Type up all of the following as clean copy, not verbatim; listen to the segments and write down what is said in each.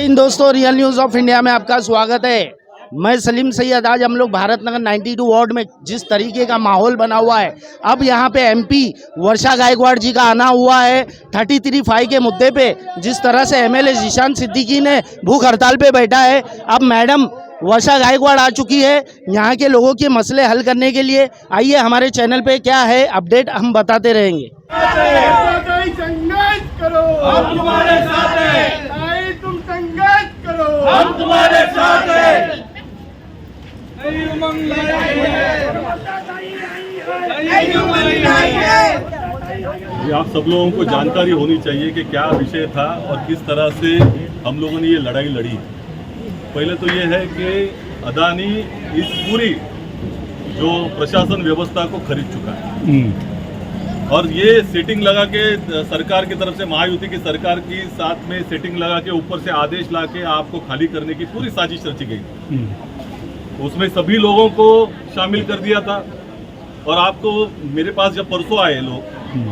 इन दोस्तों, real news of India में आपका स्वागत है। मैं सलीम सैयद। आज हम लोग भारत नगर 92 वार्ड में जिस तरीके का माहौल बना हुआ है, अब यहाँ पे एमपी वर्षा गायकवाड़ जी का आना हुआ है 33(5) के मुद्दे पे। जिस तरह से एमएलए जीशान सिद्दीकी ने भूख हड़ताल पे बैठा है, अब मैडम वर्षा गायकवाड़ आ चुकी है यहाँ के लोगों के मसले हल करने के लिए। आइए हमारे चैनल पे क्या है अपडेट, हम बताते रहेंगे। संघर्ष करो, हम तुम्हारे साथ हैं। तुम संघर्ष करो, हम तुम्हारे साथ हैं। ये आप सब लोगों को जानकारी होनी चाहिए कि क्या विषय था और किस तरह से हम लोगों ने ये लड़ाई लड़ी। पहले तो ये है कि अदानी इस पूरी जो प्रशासन व्यवस्था को खरीद चुका है और ये सेटिंग लगा के सरकार की तरफ से, महायुति की सरकार की साथ में सेटिंग लगा के ऊपर से आदेश ला के आपको खाली करने की पूरी साजिश रची गई। उसमें सभी लोगों को शामिल कर दिया था। और आपको मेरे पास जब परसों आए लोग,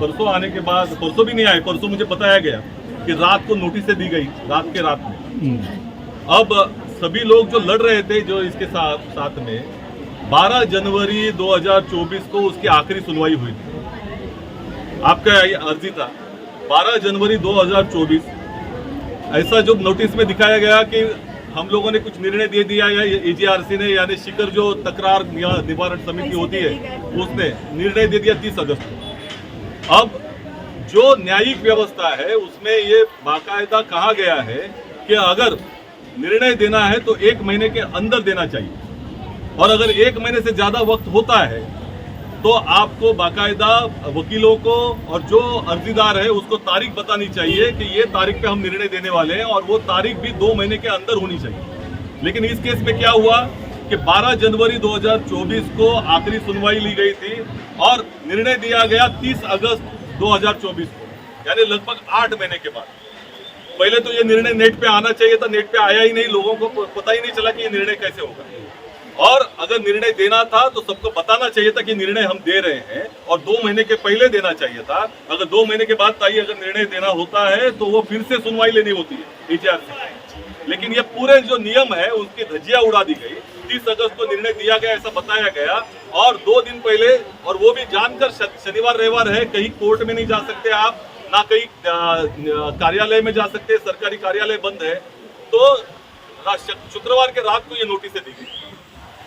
परसों आने के बाद, परसों भी नहीं आए, परसों मुझे बताया गया कि रात को नोटिस दी गई, रात में। अब सभी लोग जो लड़ रहे थे जो इसके साथ में 12 जनवरी 2024 को उसकी आखिरी सुनवाई हुई थी। आपका अर्जी था 12 जनवरी 2024। ऐसा जो नोटिस में दिखाया गया कि हम लोगों ने कुछ निर्णय दे दिया, या एजीआरसी ने, यानी शिखर जो तकरार निवारण समिति होती है, उसने निर्णय दे दिया 30 अगस्त को। अब जो न्यायिक व्यवस्था है उसमें ये बाकायदा कहा गया है कि अगर निर्णय देना है तो 1 महीने के अंदर देना चाहिए, और अगर 1 महीने से ज्यादा वक्त होता है तो आपको बाकायदा वकीलों को और जो अर्जीदार है उसको तारीख बतानी चाहिए कि ये तारीख पे हम निर्णय देने वाले हैं, और वो तारीख भी 2 महीने के अंदर होनी चाहिए। लेकिन इस केस में क्या हुआ कि 12 जनवरी 2024 को आखिरी सुनवाई ली गई थी और निर्णय दिया गया 30 अगस्त 2024 को, यानी लगभग 8 महीने के बाद। पहले तो ये निर्णय नेट पे आना चाहिए था, नेट पे आया ही नहीं, लोगों को पता ही नहीं चला कि ये निर्णय कैसे होगा। और अगर निर्णय देना था तो सबको बताना चाहिए था कि निर्णय हम दे रहे हैं, और 2 महीने के पहले देना चाहिए था। अगर 2 महीने के बाद ताई अगर निर्णय देना होता है तो वो फिर से सुनवाई लेनी होती है एजीआरसी। लेकिन ये पूरे जो नियम है उसकी धज्जियां उड़ा दी गई। 30 अगस्त को निर्णय दिया गया ऐसा बताया गया, और 2 दिन पहले, और वो भी जानकर शनिवार रविवार है, कहीं कोर्ट में नहीं जा सकते आप, ना कहीं कार्यालय में जा सकते, सरकारी कार्यालय बंद है। तो शुक्रवार के रात को ये नोटिस दी गई।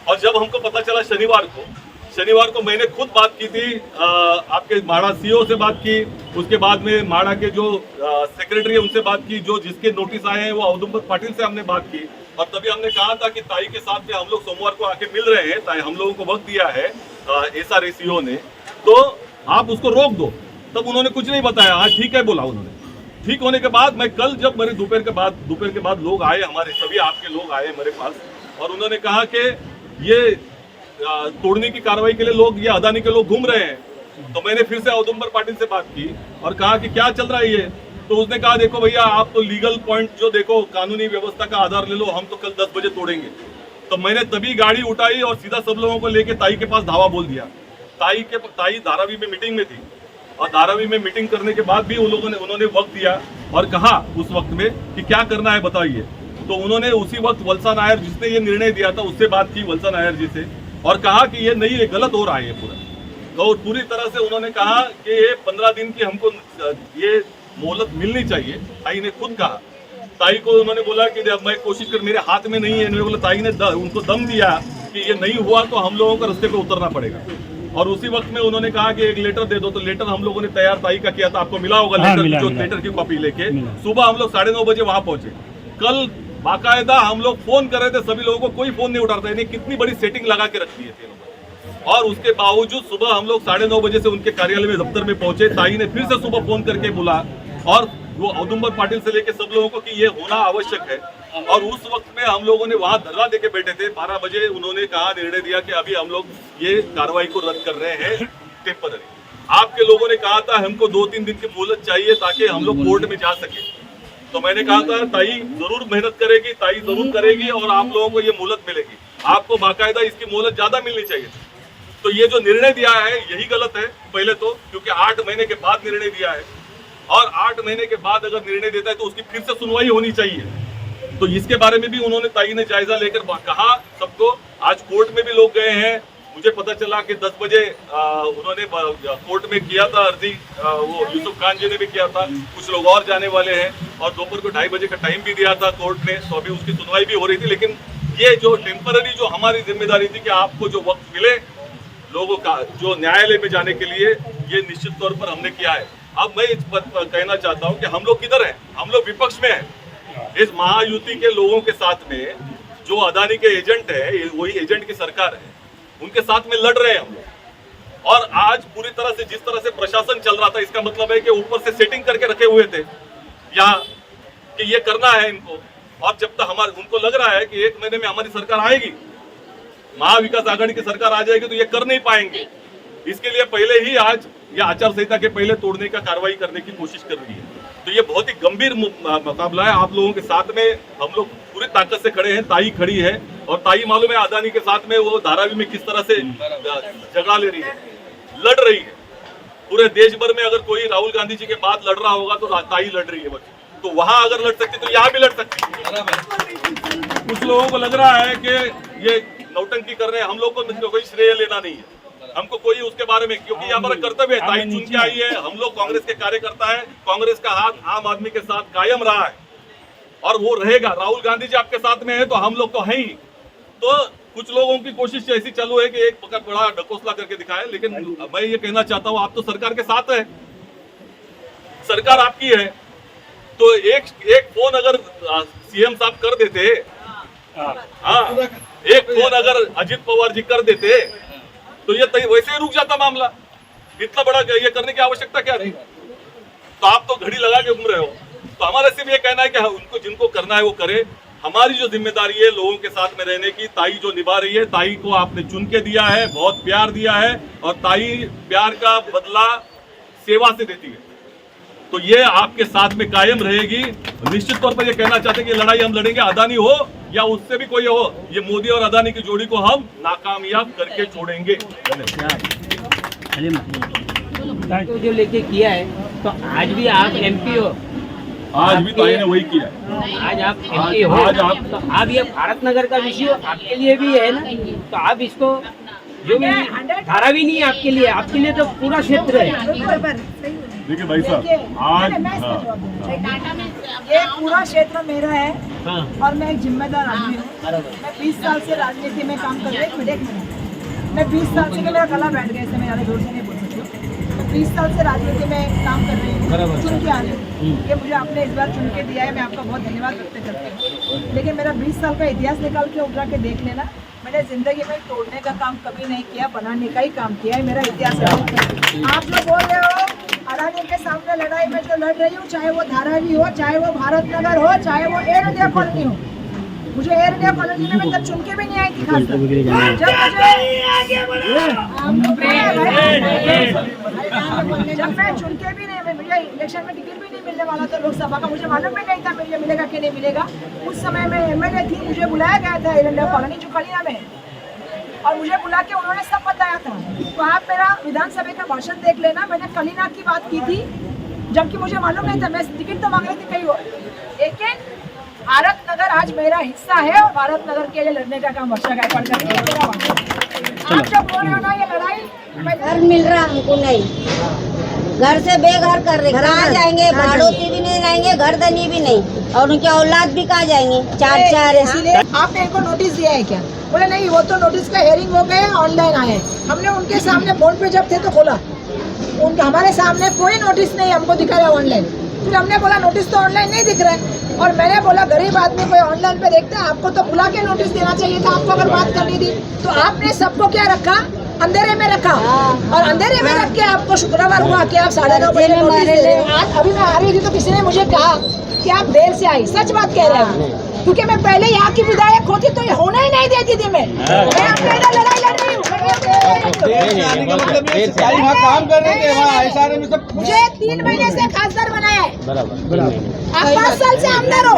और जब हमको पता चला शनिवार को मैंने खुद बात की थी, आपके माड़ा सीओ से बात की, उसके बाद में माड़ा के जो सेक्रेटरी है उनसे बात की, जो जिसके नोटिस आए हैं वो औदुंबर पाटिल से हमने बात की। और तभी हमने कहा था कि ताई के साथ में हम लोग सोमवार को आके मिल रहे हैं, ताई हम लोगों को वक्त दिया है SRACO ने, तो आप उसको रोक दो। तब उन्होंने कुछ नहीं बताया। हाँ ठीक है बोला उन्होंने। ठीक होने के बाद मैं कल जब मेरे दोपहर के बाद लोग आए, हमारे सभी आपके लोग आए मेरे पास, और उन्होंने कहा कि ये तोड़ने की कार्रवाई के लिए लोग, ये अदानी के लोग घूम रहे हैं। तो मैंने फिर से औदुंबर पाटिल से बात की और कहा कि क्या चल रहा है ये। तो उसने कहा देखो भैया, आप तो लीगल पॉइंट जो देखो, कानूनी व्यवस्था का आधार ले लो, हम तो कल 10 बजे तोड़ेंगे। तो मैंने तभी गाड़ी उठाई और सीधा सब लोगों को लेके ताई के पास धावा बोल दिया। ताई धारावी में मीटिंग में थी, और धारावी में मीटिंग करने के बाद भी उन्होंने वक्त दिया और कहा उस वक्त में कि क्या करना है बताइए। तो उन्होंने उसी वक्त वल्सा नायर, जिसने ये निर्णय दिया था, उससे बात की, वल्सा नायर जी से, और कहा कि ये नहीं, ये गलत हो रहा है ये पूरा। तो पूरी तरह से उन्होंने कहा कि ये 15 दिन की हमको ये मोहलत मिलनी चाहिए। ताई ने खुद कहा, ताई को उन्होंने बोला कि मैं कोशिश कर, मेरे हाथ में नहीं है। बोला ताई ने उनको दम दिया कि ये नहीं हुआ तो हम लोगों को रास्ते पे उतरना पड़ेगा। और उसी वक्त में उन्होंने कहा कि एक लेटर दे दो। तो लेटर हम लोगों ने तैयार ताई का किया था, आपको मिला होगा लेटर की कॉपी लेके। सुबह हम लोग 9:30 बजे वहां पहुंचे। कल बाकायदा हम लोग फोन कर रहे थे सभी लोगों को, कोई फोन नहीं उठाता। यानी कितनी बड़ी सेटिंग लगा के रख दी है। और उसके बावजूद सुबह हम लोग 9:30 बजे से उनके कार्यालय में, दफ्तर में पहुंचे। ताई ने फिर से सुबह फोन करके बोला, और वो औदुंबर पाटिल से लेके सब लोगों को, कि ये होना आवश्यक है। और उस वक्त में हम लोगों ने वहां धरना देके बैठे थे। 12 बजे उन्होंने कहा, निर्णय दिया कि अभी हम लोग ये कार्रवाई को रद्द कर रहे हैं टेम्पररी। आपके लोगों ने कहा था हमको 2-3 दिन की मोहलत चाहिए ताकि हम लोग कोर्ट में जा सके। तो मैंने कहा था ताई जरूर मेहनत करेगी, ताई जरूर करेगी, और आप लोगों को ये मोहलत मिलेगी। आपको बाकायदा इसकी मोहलत ज्यादा मिलनी चाहिए। तो ये जो निर्णय दिया है यही गलत है पहले तो, क्योंकि 8 महीने के बाद निर्णय दिया है, और 8 महीने के बाद अगर निर्णय देता है तो उसकी फिर से सुनवाई होनी चाहिए। तो इसके बारे में भी उन्होंने ताई ने जायजा लेकर कहा सबको। आज कोर्ट में भी लोग गए हैं, मुझे पता चला कि 10 बजे उन्होंने कोर्ट में किया था अर्जी, वो यूसुफ खान जी ने भी किया था, कुछ लोग और जाने वाले हैं, और दोपहर को 2:30 बजे का टाइम भी दिया था कोर्ट ने। तो अभी उसकी सुनवाई भी हो रही थी। लेकिन ये जो टेम्पररी जो हमारी जिम्मेदारी थी कि आपको जो वक्त मिले लोगों का जो न्यायालय में जाने के लिए, ये निश्चित तौर पर हमने किया है। अब मैं इस बात पर कहना चाहता हूँ कि हम लोग किधर हैं? हम लोग विपक्ष में हैं। इस महायुति के लोगों के साथ में जो अदानी के एजेंट है, वही एजेंट की सरकार है, उनके साथ में लड़ रहे हैं हम लोग। और आज पूरी तरह से जिस तरह से प्रशासन चल रहा था, इसका मतलब है कि ऊपर से सेटिंग करके रखे हुए थे यहाँ कि ये करना है इनको। और जब तक उनको लग रहा है कि 1 महीने में हमारी सरकार आएगी, महाविकास आघाड़ी की सरकार आ जाएगी, तो ये कर नहीं पाएंगे। इसके लिए पहले ही आज ये आचार संहिता के पहले तोड़ने का कार्रवाई करने की कोशिश कर रही है। तो ये बहुत ही गंभीर मुकाबला है। आप लोगों के साथ में हम लोग पूरी ताकत से खड़े हैं। ताई खड़ी है, और ताई मालूम है अदानी के साथ में वो धारावी में किस तरह से झगड़ा ले रही है, लड़ रही है। पूरे देश भर में अगर कोई राहुल गांधी जी के बाद लड़ रहा होगा तो ताई लड़ रही है बच्चे। तो वहां अगर लड़ सकती तो यहाँ भी लड़ सकती है। कुछ लोगों को लग रहा है कि ये नौटंकी कर रहे हैं, हम लोग को कोई श्रेय लेना नहीं है, हमको कोई उसके बारे में, क्योंकि ये हमारा कर्तव्य है। ताई चुन के आई है, हम लोग कांग्रेस के कार्यकर्ता है, कांग्रेस का हाथ आम आदमी के साथ कायम रहा है और वो रहेगा। राहुल गांधी जी आपके साथ में है तो हम लोग तो हैं ही। तो कुछ लोगों की कोशिश ऐसी चालू है कि एक बड़ा ढकोसला करके दिखाए, लेकिन मैं ये कहना चाहता हूँ आप तो सरकार के साथ है, सरकार आपकी है। तो एक फोन अगर सीएम साहब कर देते, हाँ, एक फोन अगर अजित पवार जी कर देते तो ये वैसे ही रुक जाता मामला। इतना बड़ा ये करने की आवश्यकता क्या रही? तो आप तो घड़ी लगा के घूम रहे हो। तो हमारा सिर्फ ये कहना है कि उनको जिनको करना है वो करे। हमारी जो जिम्मेदारी है लोगों के साथ में रहने की, ताई जो निभा रही है, ताई को आपने चुन के दिया है, बहुत प्यार दिया है, और ताई प्यार का बदला सेवा से देती है। तो ये आपके साथ में कायम रहेगी। निश्चित तौर पर ये कहना चाहते हैं कि लड़ाई हम लड़ेंगे, अदानी हो या उससे भी कोई हो, ये मोदी और अदानी की जोड़ी को हम नाकामयाब करके छोड़ेंगे। तो जो लेके किया है, तो आज भी आप एमपी हो, आज भी ताई ने वही किया। आज आप एमपी हो, आज आप तो आप ये भारत नगर का विषय आपके लिए भी है ना, तो आप इसको जो भी धारावी नहीं है आपके लिए तो पूरा क्षेत्र है। देखिए भाई साहब, आज ये पूरा क्षेत्र मेरा है। हाँ। और मैं एक जिम्मेदार आदमी हूँ। मैं 20 साल से राजनीति में काम कर रही हूँ। मैं 20 साल से, मेरा गला बैठ गया, इससे मैं ज़्यादा जोर से नहीं बोल सकती। मैं 20 साल से राजनीति में काम कर रही हूँ, चुन के आ रही हूँ। ये मुझे आपने इस बार चुन के दिया है, मैं आपका बहुत धन्यवाद व्यक्त करती हूँ। लेकिन मेरा 20 साल का इतिहास निकाल के उठा के देख लेना, मैंने जिंदगी में तोड़ने का काम कभी नहीं किया, बनाने का ही काम किया है। मेरा इतिहास है। आप लोग बोल रहे हो अदानी के सामने लड़ाई में जो लड़ रही हूँ, चाहे वो धारावी हो, चाहे वो भारत नगर हो, चाहे वो एयर इंडिया कॉलोनी हो। मुझे एयर इंडिया कॉलोनी में मैं तब चुन के भी नहीं आई थी। खास जब मुझे जब मैं चुन के भी नहीं, मुझे इलेक्शन में टिकट भी नहीं मिलने वाला था लोकसभा का, मुझे मालूम भी नहीं था मुझे मिलेगा कि नहीं मिलेगा। उस समय मैं एमएलए थी, मुझे बुलाया गया था एयर इंडिया कॉलोनी जो कलिया में, और मुझे बुला के उन्होंने सब बताया था। तो आप मेरा विधानसभा का भाषण देख लेना, मैंने कलीनाथ की बात की थी, जबकि मुझे मालूम नहीं था। मैं टिकट तो मांग रही थी कहीं और, लेकिन भारत नगर आज मेरा हिस्सा है और भारत नगर के लिए लड़ने का काम वर्षा गायकवाड़ कर रही है। आप जब बोल रहे हो ना ये लड़ाई, घर मिल रहा हमको नहीं, घर से बेघर कर रहे, कहाँ जाएंगे? भाड़ोती भी नहीं रहेंगे, घरदनी भी नहीं, और उनके औलाद भी कहाँ जाएंगे? चार इसलिए आपने इनको नोटिस दिया है क्या? बोले नहीं, वो तो नोटिस का हेयरिंग हो गया, ऑनलाइन आए। हमने उनके सामने फोन पे जब थे तो खोला, उनके हमारे सामने कोई नोटिस नहीं हमको दिखा रहा ऑनलाइन। फिर हमने बोला नोटिस तो ऑनलाइन नहीं दिख रहा है, और मैंने बोला गरीब आदमी कोई ऑनलाइन पे देखता है, आपको तो बुला के नोटिस देना चाहिए था। आपको अगर बात करनी थी तो आपने सबको क्या रखा, अंधेरे में रखा, और अंधेरे में रख के आपको शुक्रवार हुआ कि आप 9:30 बजे नोटिस दे रहे हैं। आज अभी मैं आ रही थी तो किसी ने मुझे कहा कि आप देर से आई। सच बात कह रहे हैं, क्योंकि मैं पहले यहाँ की विधायक होती तो ये होना ही नहीं देती थी। मैं अपने इधर लड़ाई लड़ रही हूँ। काम कर रहे थे वहाँ ISRM में सब। मुझे 3 महीने से खासदार बनाया है। आप 5 साल से आमदार हो।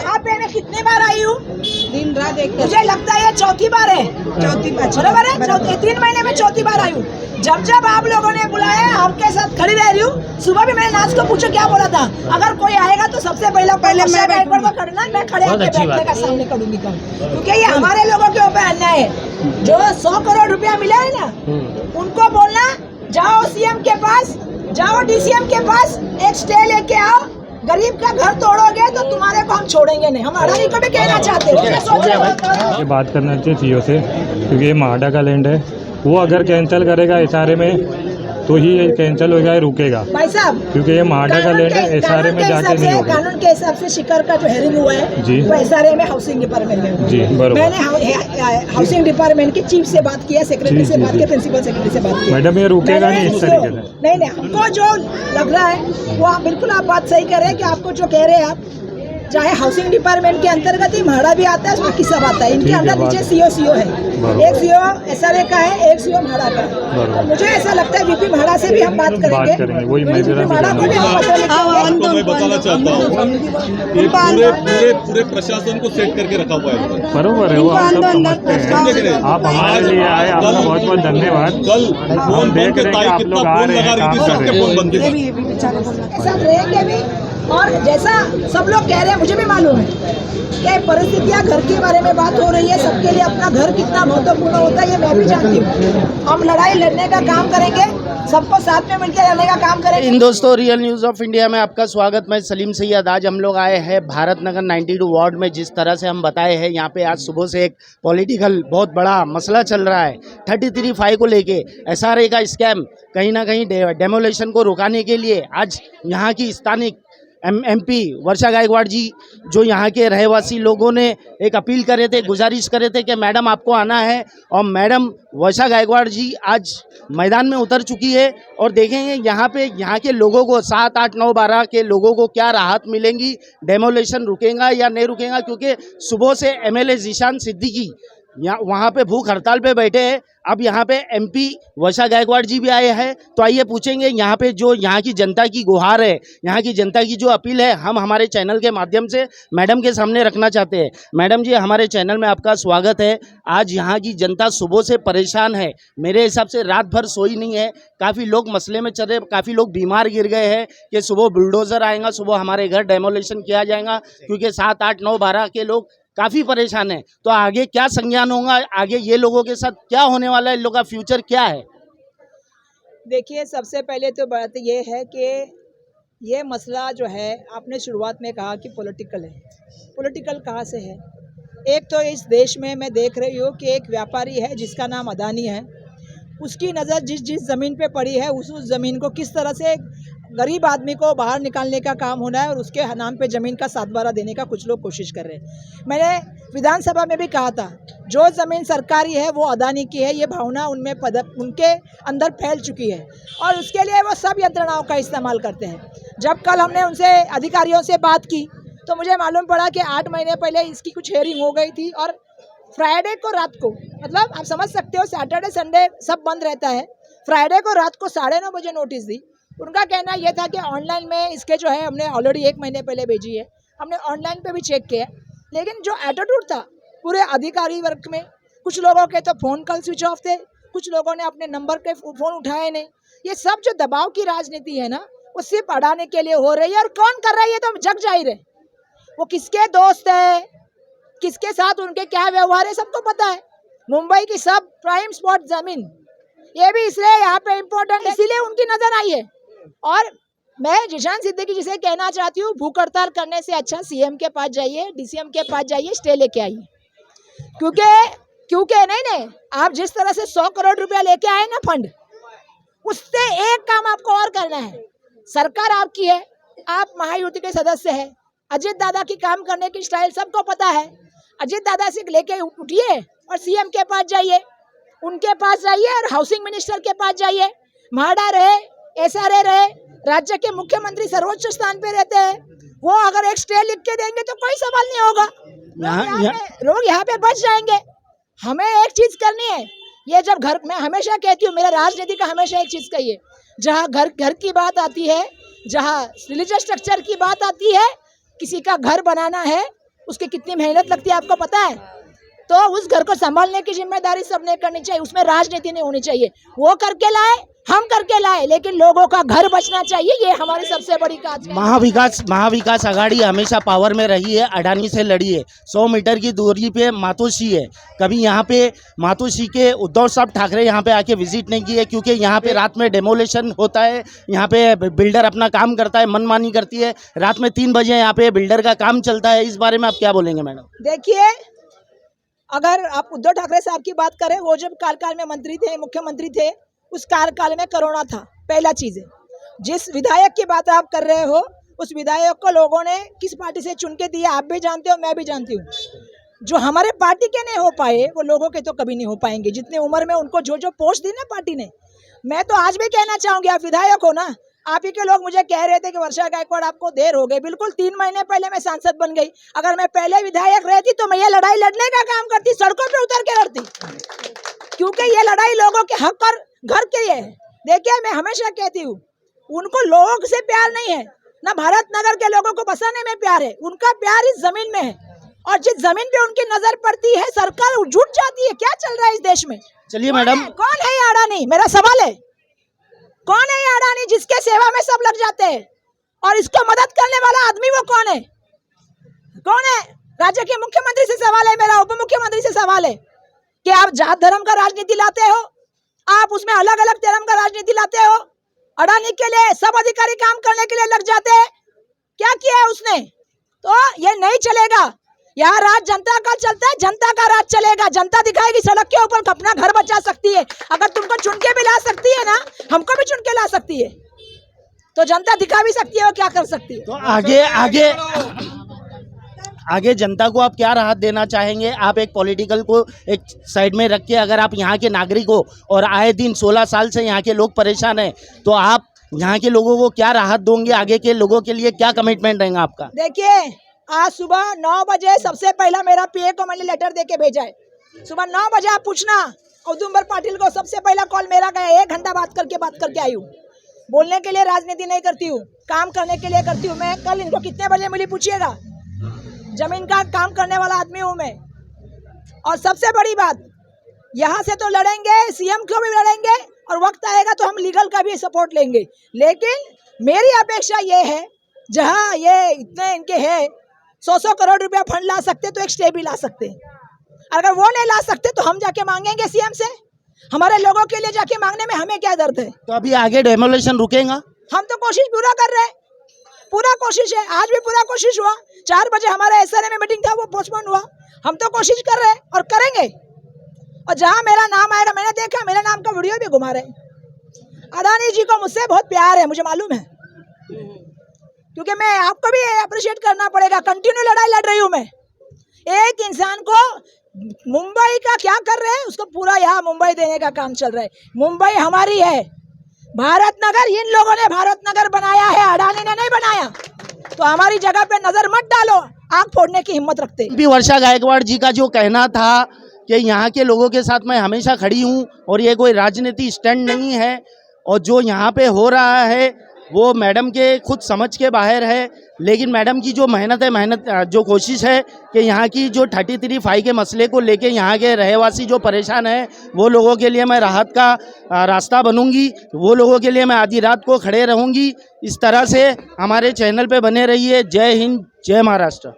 आप मैं कितनी बार आई हूँ? दिन रात एक, मुझे लगता है ये चौथी बार है। बराबर है, 3 महीने में चौथी बार आई हूँ। जब जब आप लोगों ने बुलाया आपके साथ खड़ी रह रही हूँ। सुबह भी मैंने नाच को पूछो क्या बोला था, अगर कोई आएगा तो सबसे पहले मैं को करना, मैं खड़े में बैठने का सामने करूंगी कल, क्योंकि ये हमारे लोगों के ऊपर अन्याय है। जो 100 करोड़ रुपया मिला है ना, उनको बोलना जाओ सीएम के पास, जाओ डीसीएम के पास, एक स्टे लेके आओ, गरीब का घर तोड़ोगे तो तुम्हारे को हम छोड़ेंगे नहीं। हम अडानी को भी कहना चाहते हैं, ये बात करना चाहिए सीओ से, क्योंकि ये महाडा का लैंड है। वो अगर कैंसिल करेगा एसआरए में तो ही ये कैंसिल होगा, ये रुकेगा भाई साहब, क्योंकि ये महाडा का लैंड है, एसआरए में जाके नहीं होगा। कानून के हिसाब से शिखर का जो हेरिंग हुआ है जी, वो एसआरए में हाउसिंग डिपार्टमेंट में हुआ। जी बरोबर। मैंने हाउसिंग डिपार्टमेंट की चीफ से बात किया, सेक्रेटरी से बात किया, प्रिंसिपल सेक्रेटरी से बात की। मैडम ये रुकेगा नहीं इस तरीके से। नहीं, हमको जो लग रहा है वो बिल्कुल आप बात सही कर रहे हैं कि आपको जो कह रहे हैं आप, चाहे हाउसिंग डिपार्टमेंट के अंतर्गत ही म्हाडा भी आता है, बाकी सब आता है। इनके अंदर नीचे सीओ है, एक सीओ एसआरए का है, एक सीओ म्हाडा का है। मुझे ऐसा लगता है वीपी म्हाडा से भी हम बात करेंगे, वही म्हाडा को भी हम पत्र लिखेंगे। आपको मैं बताना चाहता हूँ कि पूरे प्रशासन को सेट करके रखा हुआ है। बरोबर है, वो हम सब समझते हैं। आप हमारे लिए आए, आपका बहुत बहुत धन्यवाद। कल फोन देख रहे हैं, आप लोग आ रहे हैं, काम कर रहे हैं, साथ रहेंगे भी। और जैसा सब लोग कह रहे हैं, मुझे भी मालूम है कि परिस्थितियाँ घर के बारे में बात हो रही है, सबके लिए अपना घर कितना महत्वपूर्ण होता है ये मैं भी जानती हूँ। हम लड़ाई लड़ने का काम करेंगे, सबको साथ में मिलकर रहने का काम करेंगे। इन दोस्तों, रियल न्यूज़ ऑफ इंडिया में आपका स्वागत। मैं सलीम सैयद। आज हम लोग आए हैं भारत नगर 92 वार्ड में। जिस तरह से हम बताए हैं, यहाँ पे आज सुबह से एक पॉलिटिकल बहुत बड़ा मसला चल रहा है 33(5) को लेके। एसआरए का स्कैम, कहीं ना कहीं डेमोलेशन को रुकाने के लिए आज यहाँ की स्थानिक एमपी वर्षा गायकवाड़ जी, जो यहाँ के रहवासी लोगों ने एक अपील करे थे, गुजारिश करे थे कि मैडम आपको आना है। और मैडम वर्षा गायकवाड़ जी आज मैदान में उतर चुकी है और देखेंगे यहाँ पे यहाँ के लोगों को 7, 8, 9, 12 के लोगों को क्या राहत मिलेंगी, डेमोलेशन रुकेगा या नहीं रुकेगा। क्योंकि सुबह से एमएलए जीशान सिद्दीकी यहाँ वहाँ पे भूख हड़ताल पे बैठे हैं। अब यहाँ पे एमपी वर्षा गायकवाड़ जी भी आए हैं, तो आइए पूछेंगे यहाँ पे जो यहाँ की जनता की गुहार है, यहाँ की जनता की जो अपील है, हम हमारे चैनल के माध्यम से मैडम के सामने रखना चाहते हैं। मैडम जी, हमारे चैनल में आपका स्वागत है। आज यहाँ की जनता सुबह से परेशान है, मेरे हिसाब से रात भर सोई नहीं है। काफ़ी लोग मसले में चल रहे, काफ़ी लोग बीमार गिर गए हैं कि सुबह बुलडोज़र आएगा, सुबह हमारे घर डेमोलेशन किया जाएगा, क्योंकि 7, 8, 9, 12 के लोग काफ़ी परेशान है। तो आगे क्या संज्ञान होगा, आगे ये लोगों के साथ क्या होने वाला है, इन लोगों का फ्यूचर क्या है? देखिए, सबसे पहले तो बात ये है कि ये मसला जो है, आपने शुरुआत में कहा कि पॉलिटिकल है। पॉलिटिकल कहाँ से है? एक तो इस देश में मैं देख रही हूँ कि एक व्यापारी है जिसका नाम अडानी है, उसकी नज़र जिस ज़मीन पे पड़ी है, उस ज़मीन को किस तरह से गरीब आदमी को बाहर निकालने का काम होना है, और उसके नाम पे ज़मीन का 7/12 देने का कुछ लोग कोशिश कर रहे हैं। मैंने विधानसभा में भी कहा था, जो ज़मीन सरकारी है वो अडानी की है, ये भावना उनमें उनके अंदर फैल चुकी है, और उसके लिए वो सब यंत्रणाओं का इस्तेमाल करते हैं। जब कल हमने उनसे अधिकारियों से बात की तो मुझे मालूम पड़ा कि 8 महीने पहले इसकी कुछ हेयरिंग हो गई थी, और फ्राइडे को रात को, मतलब आप समझ सकते हो, सैटरडे संडे सब बंद रहता है, फ्राइडे को रात को 9:30 बजे नोटिस दी। उनका कहना यह था कि ऑनलाइन में इसके जो है हमने ऑलरेडी 1 महीने पहले भेजी है, हमने ऑनलाइन पे भी चेक किया, लेकिन जो एटीट्यूड था पूरे अधिकारी वर्ग में, कुछ लोगों के तो फ़ोन कॉल स्विच ऑफ थे, कुछ लोगों ने अपने नंबर के फ़ोन उठाए नहीं। ये सब जो दबाव की राजनीति है ना, वो सिर्फ अड़ाने के लिए हो रही है। और कौन कर रहा है ये तो जग जाहिर है, वो किसके दोस्त है, किसके साथ उनके क्या व्यवहार है, सबको पता है। मुंबई की सब प्राइम स्पॉट ज़मीन, ये भी इसलिए यहाँ पे इम्पोर्टेंट है, इसीलिए उनकी नज़र आई है। और मैं जीशान सिद्दीकी जिसे कहना चाहती हूँ, भूख हड़ताल करने से अच्छा सीएम के पास जाइए, डीसीएम के पास जाइए, स्टे लेके आइए। क्योंकि नहीं, आप जिस तरह से 100 करोड़ रुपया लेके आए ना फंड, उससे एक काम आपको और करना है। सरकार आपकी है, आप महायुति के सदस्य हैं, अजित दादा की काम करने की स्टाइल सबको पता है। अजित दादा से लेके उठिए और सीएम के पास जाइए, उनके पास जाइए और हाउसिंग मिनिस्टर के पास जाइए। म्हाडा रहे, एसआरए रहे, राज्य के मुख्यमंत्री सर्वोच्च स्थान पे रहते हैं, वो अगर एक स्टे लिख के देंगे तो कोई सवाल नहीं होगा, लोग यहाँ पे बच जाएंगे। हमें एक चीज करनी है, ये जब घर, मैं हमेशा कहती हूँ, मेरा राजनीति का हमेशा एक चीज कही है, जहाँ घर की बात आती है, जहाँ रिलीजियस स्ट्रक्चर की बात आती है, किसी का घर बनाना है, उसकी कितनी मेहनत लगती है आपको पता है। तो उस घर को संभालने की जिम्मेदारी सबने करनी चाहिए, उसमें राजनीति नहीं होनी चाहिए। वो करके लाए हम करके लाए, लेकिन लोगों का घर बचना चाहिए, ये हमारी सबसे बड़ी काज है। महाविकास आघाड़ी हमेशा पावर में रही है, अडानी से लड़ी है। 100 मीटर की दूरी पे मातोश्री है। कभी यहाँ पे मातोश्री के उद्धव साहब ठाकरे यहाँ पे आके विजिट नहीं किए, क्योंकि यहाँ पे रात में डेमोलेशन होता है। यहाँ पे बिल्डर अपना काम करता है, मनमानी करती है। रात में 3 बजे यहाँ पे बिल्डर का काम चलता है। इस बारे में आप क्या बोलेंगे मैडम? देखिए, अगर आप उद्धव ठाकरे साहब की बात करें, वो जब काल में मंत्री थे, मुख्यमंत्री थे, उस कार्यकाल में कोरोना था। पहला चीज है, जिस विधायक की बात आप कर रहे हो, उस विधायक को लोगों ने किस पार्टी से चुन के दिया, आप भी जानते हो, मैं भी जानती हूँ। जो हमारे पार्टी के नहीं हो पाए, वो लोगों के तो कभी नहीं हो पाएंगे। जितने उम्र में उनको जो जो पोस्ट दी ना पार्टी ने, मैं तो आज भी कहना चाहूंगी, आप विधायक हो ना, आप ही के लोग मुझे कह रहे थे कि वर्षा गायकवाड़ आपको देर हो गई। बिल्कुल 3 महीने पहले मैं सांसद बन गई। अगर मैं पहले विधायक रहती तो मैं ये लड़ाई लड़ने का काम करती, सड़कों पे उतर के लड़ती, क्योंकि ये लड़ाई लोगों के हक और घर के लिए है। देखिए, मैं हमेशा कहती हूँ, उनको लोगों से प्यार नहीं है ना, भारत नगर के लोगों को बसाने में प्यार है। उनका प्यार इस जमीन में है, और जिस जमीन पे उनकी नजर पड़ती है, सरकार जुट जाती है। क्या चल रहा है इस देश में? चलिए मैडम, कौन है ये अडानी? मेरा सवाल है, कौन है ये अडानी जिसके सेवा में सब लग जाते हैं? और इसको मदद करने वाला आदमी वो कौन है? कौन है? राज्य के मुख्यमंत्री से सवाल है, मेरा उप मुख्यमंत्री से सवाल है कि आप जात धर्म का राजनीति लाते हो, आप उसमें अलग अलग धर्म का राजनीति लाते हो। अडानी के लिए सब अधिकारी काम करने के लिए लग जाते हैं। क्या किया है उसने? तो ये नहीं चलेगा। यहाँ राज जनता का चलता है, जनता का राज चलेगा। जनता दिखाएगी सड़क के ऊपर अपना घर बचा सकती है। अगर तुमको चुन के भी ला सकती है ना, हमको भी चुन के ला सकती है, तो जनता दिखा भी सकती है वो क्या कर सकती है। तो आगे जनता को आप क्या राहत देना चाहेंगे? आप एक पॉलिटिकल को एक साइड में रख के, अगर आप यहाँ के नागरिक हो और आए दिन 16 साल से यहाँ के लोग परेशान हैं, तो आप यहाँ के लोगों को क्या राहत दोगे? आगे के लोगों के लिए क्या कमिटमेंट रहेगा आपका? देखिए, आज सुबह 9 बजे सबसे पहला मेरा पीए को मैंने लेटर दे के भेजा है। सुबह 9 बजे आप पूछना, औदुंबर पाटिल को सबसे पहला कॉल मेरा गया। 1 घंटा बात करके आई हूँ। बोलने के लिए राजनीति नहीं करती हूँ, काम करने के लिए करती हूँ। मैं कल इनको कितने बजे मिली पूछिएगा, जमीन का काम करने वाला आदमी हूँ मैं। और सबसे बड़ी बात, यहाँ से तो लड़ेंगे, सीएम को भी लड़ेंगे, और वक्त आएगा तो हम लीगल का भी सपोर्ट लेंगे। लेकिन मेरी अपेक्षा ये है, जहाँ ये इतने इनके हैं 100 करोड़ रुपया फंड ला सकते, तो एक स्टे भी ला सकते। अगर वो नहीं ला सकते तो हम जाके मांगेंगे सीएम से। हमारे लोगों के लिए जाके मांगने में हमें क्या दर्द है? तो अभी आगे डेमोलेशन रुकेगा? हम तो कोशिश पूरा कर रहे हैं, पूरा कोशिश है। आज भी पूरा कोशिश हुआ। 4 बजे हमारा एसआरए में मीटिंग था, वो पोस्टपोन हुआ। हम तो कोशिश कर रहे हैं और करेंगे। और जहां मेरा नाम आएगा, मैंने देखा मेरे नाम का वीडियो भी घुमा रहे। अडानी जी को मुझसे बहुत प्यार है, मुझे मालूम है, क्योंकि मैं आपको भी अप्रिशिएट करना पड़ेगा। कंटिन्यू लड़ाई लड़ रही हूँ मैं। एक इंसान को मुंबई का क्या कर रहे हैं, उसको पूरा यहाँ मुंबई देने का काम चल रहा है। मुंबई हमारी है, भारत नगर इन लोगों ने भारत नगर बनाया है, अडानी ने नहीं बनाया। तो हमारी जगह पे नजर मत डालो, आग फोड़ने की हिम्मत रखते। भी वर्षा गायकवाड़ जी का जो कहना था कि यहाँ के लोगों के साथ मैं हमेशा खड़ी हूँ और ये कोई राजनीति स्टैंड नहीं है, और जो यहाँ पे हो रहा है वो मैडम के खुद समझ के बाहर है। लेकिन मैडम की जो मेहनत जो कोशिश है कि यहाँ की जो 33(5) के मसले को लेके यहाँ के रहवासी जो परेशान है, वो लोगों के लिए मैं राहत का रास्ता बनूंगी। वो लोगों के लिए मैं आधी रात को खड़े रहूंगी। इस तरह से हमारे चैनल पे बने रहिए। जय हिंद, जय महाराष्ट्र।